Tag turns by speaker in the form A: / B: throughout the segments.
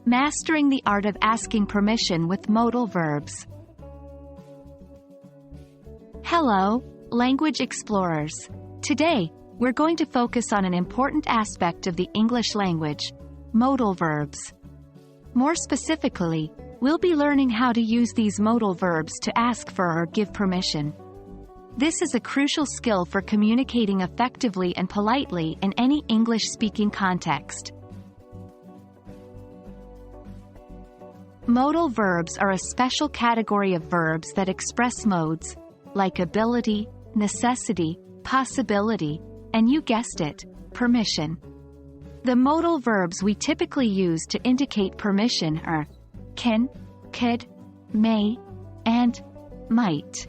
A: Mastering the art of asking permission with modal verbs. Hello, language explorers. Today, we're going to focus on an important aspect of the English language, modal verbs. More specifically, we'll be learning how to use these modal verbs to ask for or give permission. This is a crucial skill for communicating effectively and politely in any English-speaking context. Modal verbs are a special category of verbs that express modes, like ability, necessity, possibility, and you guessed it, permission. The modal verbs we typically use to indicate permission are can, could, may, and might.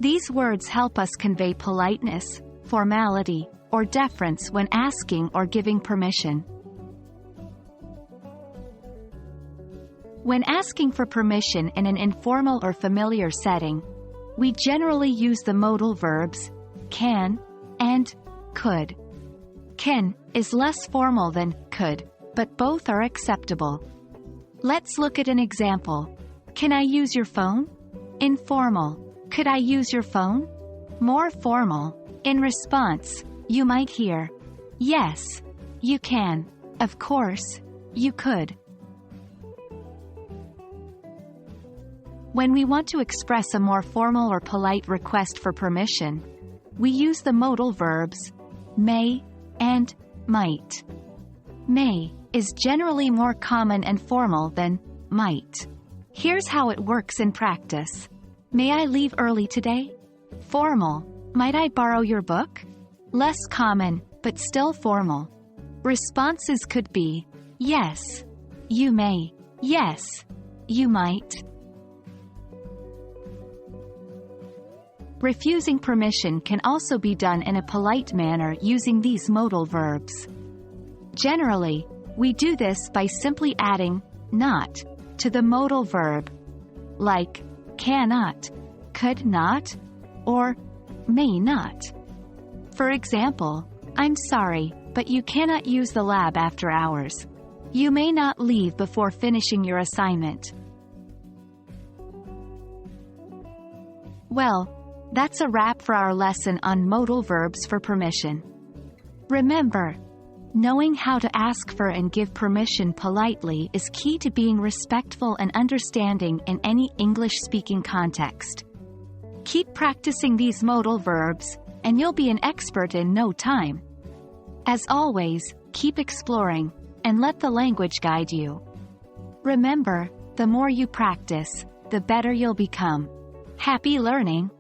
A: These words help us convey politeness, formality, or deference when asking or giving permission. When asking for permission in an informal or familiar setting, we generally use the modal verbs can and could. Can is less formal than could, but both are acceptable. Let's look at an example. Can I use your phone? Informal. Could I use your phone? More formal. In response, you might hear, yes, you can. Of course, you could. When we want to express a more formal or polite request for permission, we use the modal verbs may and might. May is generally more common and formal than might. Here's how it works in practice. May I leave early today? Formal. Might I borrow your book? Less common, but still formal. Responses could be, yes, you may, yes, you might. Refusing permission can also be done in a polite manner using these modal verbs. Generally, we do this by simply adding not to the modal verb, like cannot, could not, or may not. For example, I'm sorry, but you cannot use the lab after hours. You may not leave before finishing your assignment. Well, that's a wrap for our lesson on modal verbs for permission. Remember, knowing how to ask for and give permission politely is key to being respectful and understanding in any English-speaking context. Keep practicing these modal verbs, and you'll be an expert in no time. As always, keep exploring, and let the language guide you. Remember, the more you practice, the better you'll become. Happy learning!